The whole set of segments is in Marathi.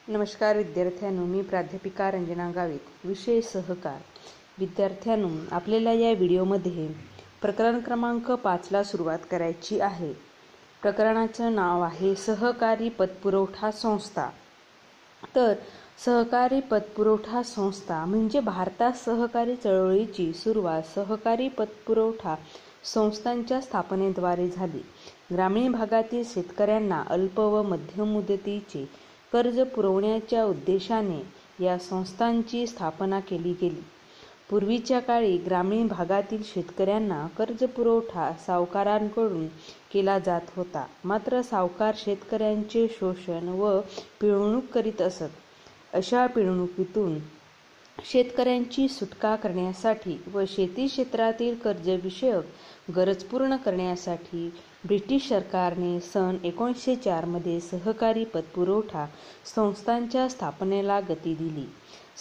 नमस्कार विद्यार्थ्यांनो, मी प्राध्यापिका रंजना गावित, विषय सहकार. विद्यार्थ्यांनो, आपल्याला या व्हिडिओमध्ये प्रकरण क्रमांक 5ला सुरुवात करायची आहे. प्रकरणाचं नाव आहे सहकारी पतपुरवठा संस्था. तर सहकारी पतपुरवठा संस्था म्हणजे भारतात सहकारी चळवळीची सुरुवात सहकारी पतपुरवठा संस्थांच्या स्थापनेद्वारे झाली. ग्रामीण भागातील शेतकऱ्यांना अल्प व मध्यम मुदतीचे कर्ज पुरवण्याच्या उद्देशाने या संस्थांची स्थापना केली गेली. पूर्वीच्या काळी ग्रामीण भागातील शेतकऱ्यांना कर्ज पुरवठा सावकारांकडून केला जात होता. मात्र सावकार शेतकऱ्यांचे शोषण व पिळवणूक करीत असत. अशा पिळवणुकीतून शेतकऱ्यांची सुटका करण्यासाठी व शेती क्षेत्रातील कर्जविषयक गरज पूर्ण करण्यासाठी ब्रिटिश सरकारने सन 1904 मध्ये सहकारी पतपुरवठा संस्थांच्या स्थापनेला गती दिली.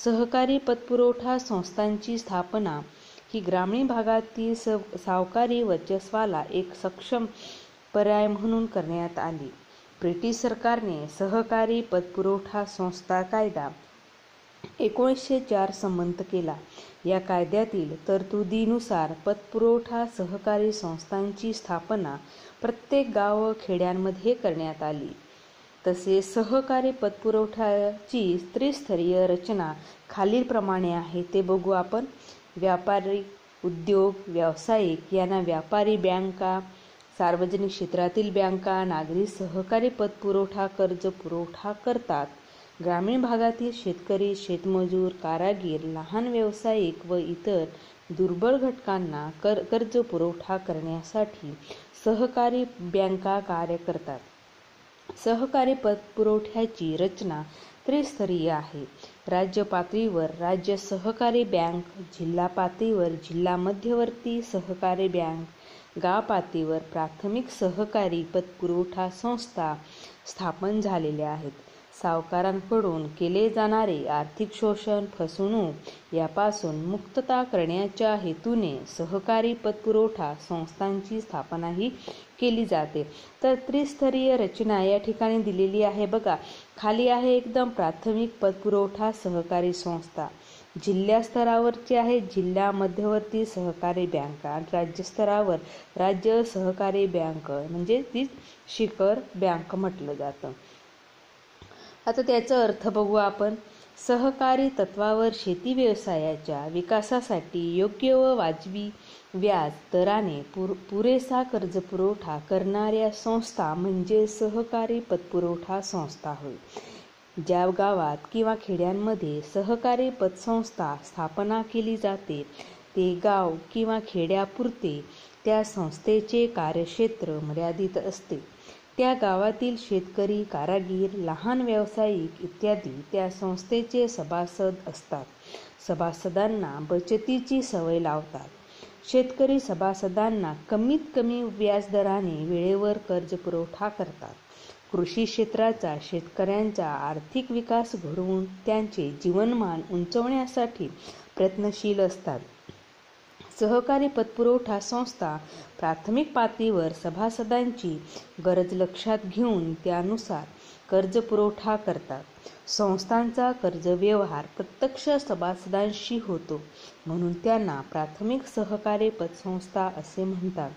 सहकारी पतपुरवठा संस्थांची स्थापना ही ग्रामीण भागातील सावकारी वर्चस्वाला एक सक्षम पर्याय म्हणून करण्यात आली. ब्रिटिश सरकारने सहकारी पतपुरवठा संस्था कायदा 1904 संमत केला. या कायद्यातील तरतुदीनुसार पतपुरवठा सहकारी संस्थांची स्थापना प्रत्येक गाव व खेड्यांमध्ये करण्यात आली. तसेच सहकारी पतपुरवठ्याची त्रिस्तरीय रचना खालीलप्रमाणे आहे, ते बघू आपण. व्यापारी, उद्योग, व्यावसायिक यांना व्यापारी बँका, सार्वजनिक क्षेत्रातील बँका नागरी सहकारी पतपुरवठा कर्ज पुरवठा करतात. ग्रामीण भागातील शेतकरी, शेतमजूर, कारागीर, लहान व्यावसायिक व इतर दुर्बल घटकांना कर्ज पुरवठा करण्यासाठी सहकारी बँका कार्य करतात. सहकारी पतपुरवठ्याची रचना त्रिस्तरीय आहे. राज्य पातळीवर राज्य सहकारी बँक, जिल्हा पातळीवर जिल्हा मध्यवर्ती सहकारी बँक, गाव पातळीवर प्राथमिक सहकारी पतपुरवठा संस्था स्थापन झालेल्या आहेत. सावकारांकडून केले जाणारे आर्थिक शोषण, फसवणूक यापासून मुक्तता करण्याच्या हेतूने सहकारी पतपुरवठा संस्थांची स्थापनाही केली जाते. तर त्रिस्तरीय रचना या ठिकाणी दिलेली आहे बघा. खाली आहे एकदम प्राथमिक पतपुरवठा सहकारी संस्था, जिल्हा स्तरावरची आहे जिल्हा मध्यवर्ती सहकारी बँका, राज्यस्तरावर राज्य सहकारी बँक म्हणजे ती शिखर बँक म्हटलं जातं. आता त्याचा अर्थ बघू आपण. सहकारी तत्वावर शेती व्यवसायाच्या विकासासाठी योग्य व वाजवी व्याज दराने पुरेसा कर्ज पुरवठा करणाऱ्या संस्था म्हणजे सहकारी पतपुरवठा संस्था होय. ज्या गावात किंवा खेड्यांमध्ये सहकारी पतसंस्था स्थापना केली जाते ते गाव किंवा खेड्यापुरते त्या संस्थेचे कार्यक्षेत्र मर्यादित असते. त्या गावातील शेतकरी, कारागीर, लहान व्यावसायिक इत्यादी त्या संस्थेचे सभासद असतात. सभासदांना बचतीची सवय लावतात. शेतकरी सभासदांना कमीत कमी व्याजदराने वेळेवर कर्ज पुरवठा करतात. कृषी क्षेत्राचा शेतकऱ्यांचा आर्थिक विकास घडवून त्यांचे जीवनमान उंचावण्यासाठी प्रयत्नशील असतात. सहकारी पतपुरवठा संस्था प्राथमिक पातळीवर सभासदांची गरज लक्षात घेऊन त्यानुसार कर्ज पुरवठा करतात. संस्थांचा कर्ज व्यवहार प्रत्यक्ष सभासदांशी होतो म्हणून त्यांना प्राथमिक सहकारी पतसंस्था असे म्हणतात.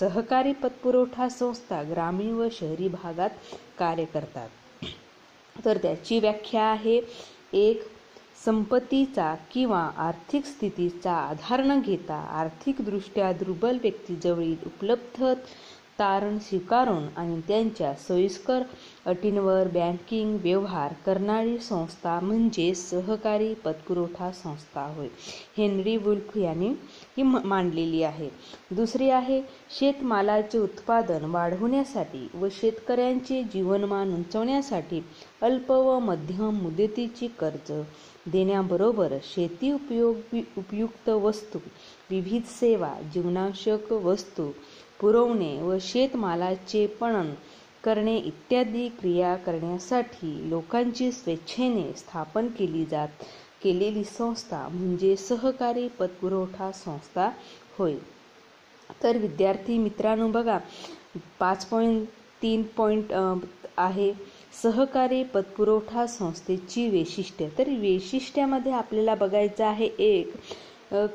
सहकारी पतपुरवठा संस्था ग्रामीण व शहरी भागात कार्य करतात. तर त्याची व्याख्या आहे. 1. संपत्तीचा किंवा आर्थिक स्थितीचा आधार न घेता आर्थिकदृष्ट्या दुर्बल व्यक्तीजवळील उपलब्ध तारण स्वीकारून आणि त्यांच्या सोयीस्कर अटींवर बँकिंग व्यवहार करणारी संस्था म्हणजे सहकारी पतपुरवठा संस्था होय. हेनरी वुल्फ यांनी ही मांडलेली आहे. दुसरी आहे शेतमालाचे उत्पादन वाढवण्यासाठी व शेतकऱ्यांचे जीवनमान उंचावण्यासाठी अल्प व मध्यम मुदतीची कर्ज देण्याबरोबर शेती उपयुक्त वस्तू, विविध सेवा, जीवनावश्यक वस्तू पुरवणे व शेतमालाचे पणन करणे इत्यादी क्रिया करण्यासाठी लोकांची स्वेच्छेने स्थापन केलेली संस्था म्हणजे सहकारी पतपुरवठा संस्था होय. तर विद्यार्थी मित्रांनो बघा 5.3 आहे सहकारी पतपुरवठा संस्थेची वैशिष्ट्ये, तर वैशिष्ट्यामध्ये आपल्याला बघायचं आहे एक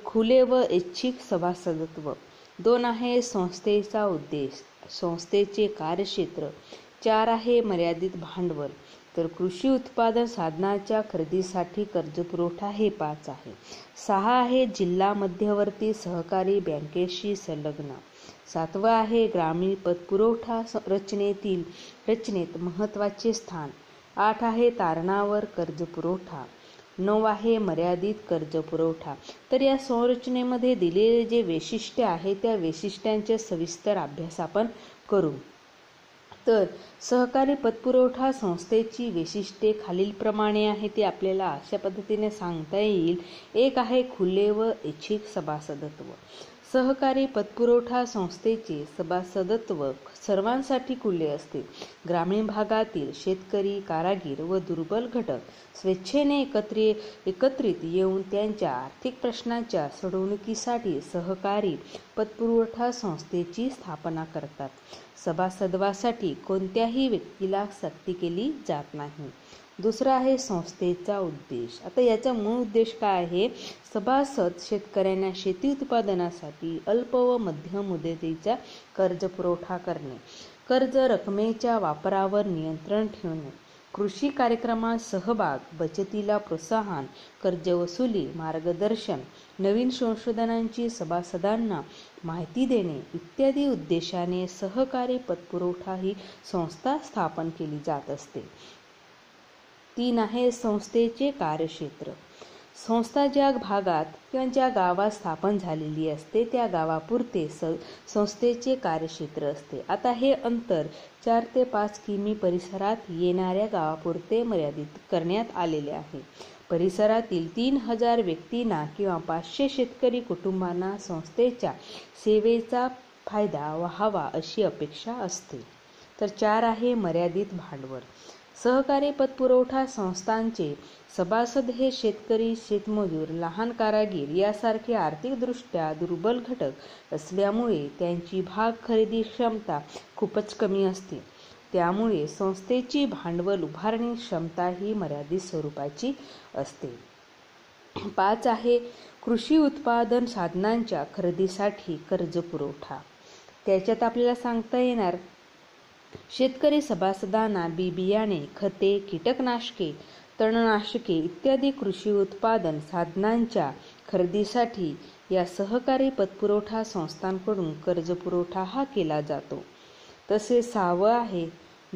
खुले व ऐच्छिक सभासदत्व, 2 आहे संस्थेचा उद्देश, संस्थेचे कार्यक्षेत्र, 4 आहे मर्यादित भांडवल, तर कृषी उत्पादन साधनाच्या खरेदीसाठी कर्जपुरवठा हे 5 आहे, 6 आहे जिल्हा मध्यवर्ती सहकारी बँकेशी संलग्न, 7वं आहे ग्रामीण पतपुरवठा रचनेत महत्त्वाचे स्थान, 8 आहे तारणावर कर्जपुरवठा, 9 आहे मर्यादित कर्जपुरवठा. तर या संरचनेमध्ये दिलेले जे वैशिष्ट्य आहे त्या वैशिष्ट्यांचे सविस्तर अभ्यास आपण करू. तर सहकारी पतपुरवठा संस्थेची वैशिष्ट्ये खालीलप्रमाणे आहे. ती आपल्याला अशा पद्धतीने सांगता येईल. 1 आहे खुले व ऐच्छिक सभासदत्व. सहकारी पतपुरवठा संस्थेचे सभासदत्व सर्वांसाठी खुले असते. ग्रामीण भागातील शेतकरी, कारागीर व दुर्बल घटक स्वेच्छेने एकत्रित येऊन त्यांच्या आर्थिक प्रश्नांच्या सोडवणुकीसाठी सहकारी पतपुरवठा संस्थेची स्थापना करतात. सभासदत्वासाठी कोणत्याही व्यक्तीला सक्ती केली जात नाही. दुसरा आहे संस्थेचा उद्देश. आता याचा मूळ उद्देश काय आहे? सभासद शेतकऱ्यांना शेती उत्पादनासाठी अल्प व मध्यम मुदतीचा कर्ज पुरवठा करणे, कर्ज रकमेच्या वापरावर नियंत्रण ठेवणे, कृषी कार्यक्रमात सहभाग, बचतीला प्रोत्साहन, कर्ज वसुली, मार्गदर्शन, नवीन संशोधनांची सभासदांना माहिती देणे इत्यादी उद्देशाने सहकारी पतपुरवठा ही संस्था स्थापन केली जात असते. 3 आहे संस्थेचे कार्यक्षेत्र. संस्था ज्या भागात किंवा ज्या गावात स्थापन झालेली असते त्या गावापुरते संस्थेचे कार्यक्षेत्र असते. आता हे अंतर 4 ते 5 किमी परिसरात येणाऱ्या गावापुरते मर्यादित करण्यात आलेले आहे. परिसरातील 3000 व्यक्तींना किंवा 500 शेतकरी कुटुंबांना संस्थेच्या सेवेचा फायदा व्हावा अशी अपेक्षा असते. तर 4 आहे मर्यादित भांडवल. सहकारी पतपुरवठा संस्थांचे सभासद हे शेतकरी, शेतमजूर, लहान कारागीर यासारखे आर्थिकदृष्ट्या दुर्बल घटक असल्यामुळे त्यांची भाग खरेदी क्षमता खूपच कमी असते. त्यामुळे संस्थेची भांडवल उभारणी क्षमता ही मर्यादित स्वरूपाची असते. 5 आहे कृषी उत्पादन साधनांच्या खरेदीसाठी कर्ज पुरवठा. त्याच्यात आपल्याला सांगता येणार शेतकरी सभासदांना बियाणे, खते, कीटकनाशके, तणनाशके इत्यादी कृषी उत्पादन साधनांच्या खरेदीसाठी या सहकारी पतपुरवठा संस्थांकडून कर्जपुरवठा हा केला जातो. तसेच 6वं आहे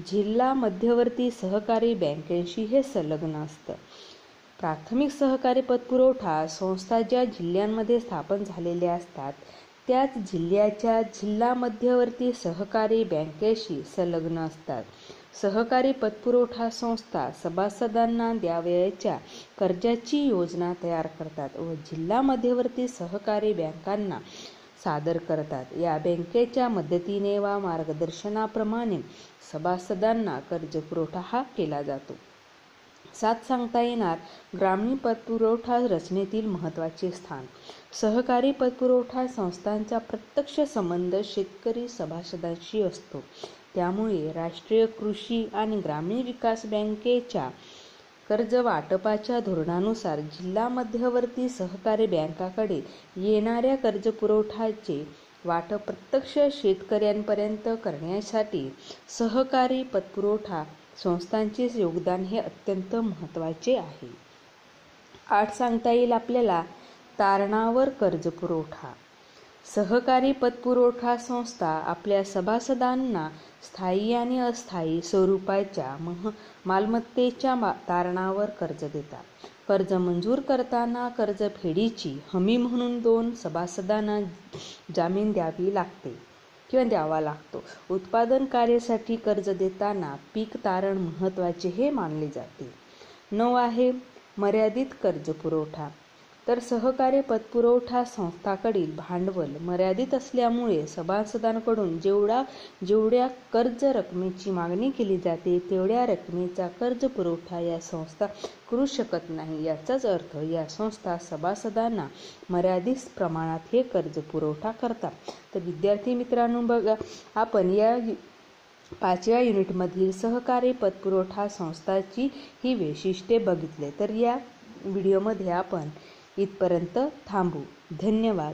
जिल्हा मध्यवर्ती सहकारी बँकेशी हे संलग्न असतं. प्राथमिक सहकारी पतपुरवठा संस्था ज्या जिल्ह्यांमध्ये स्थापन झालेल्या असतात त्याच जिल्ह्याच्या जिल्हा मध्यवर्ती सहकारी बँकेशी संलग्न असतात. सहकारी पतपुरवठा संस्था सभासदांना द्यावयाच्या कर्जाची योजना तयार करतात व जिल्हा मध्यवर्ती सहकारी बँकांना सादर करतात. या बँकेच्या मदतीने व मार्गदर्शनाप्रमाणे सभासदांना कर्जपुरवठा हा केला जातो. 7 सांगता येणार ग्रामीण पतपुरवठा रचनेतील महत्त्वाचे स्थान. सहकारी पतपुरवठा संस्थांचा प्रत्यक्ष संबंध शेतकरी सभासदांशी असतो. त्यामुळे राष्ट्रीय कृषी आणि ग्रामीण विकास बँकेच्या कर्ज वाटपाच्या धोरणानुसार जिल्हा मध्यवर्ती सहकारी बँकाकडे येणाऱ्या कर्जपुरवठ्याचे वाटप प्रत्यक्ष शेतकऱ्यांपर्यंत करण्यासाठी सहकारी पतपुरवठा संस्थांचे योगदान हे अत्यंत महत्त्वाचे आहे. 8 सांगता येईल आपल्याला तारणावर कर्जपुरवठा. सहकारी पतपुरवठा संस्था आपल्या सभासदांना स्थायी आणि अस्थायी स्वरूपाच्या मालमत्तेच्या तारणावर कर्ज देतात. कर्ज मंजूर करताना कर्जफेडीची हमी म्हणून 2 सभासदांना जामीन द्यावी लागते किंवा द्यावा लागतो. उत्पादन कार्यासाठी कर्ज देताना पीक तारण महत्त्वाचे हे मानले जाते. 9 आहे मर्यादित कर्जपुरवठा. तर सहकारी पतपुरवठा संस्थांकडील भांडवल मर्यादित असल्यामुळे सभासदांकडून जेवढ्या कर्ज रकमेची मागणी केली जाते तेवढ्या रकमेचा कर्ज पुरवठा या संस्था करू शकत नाही. याचाच अर्थ या संस्था सभासदांना मर्यादित प्रमाणात हे कर्ज पुरवठा करतात. तर विद्यार्थी मित्रांनो बघा, आपण या 5व्या युनिटमधील सहकारी पतपुरवठा संस्थाची ही वैशिष्ट्ये बघितले. तर या व्हिडिओमध्ये आपण इथपर्यंत थांबू. धन्यवाद.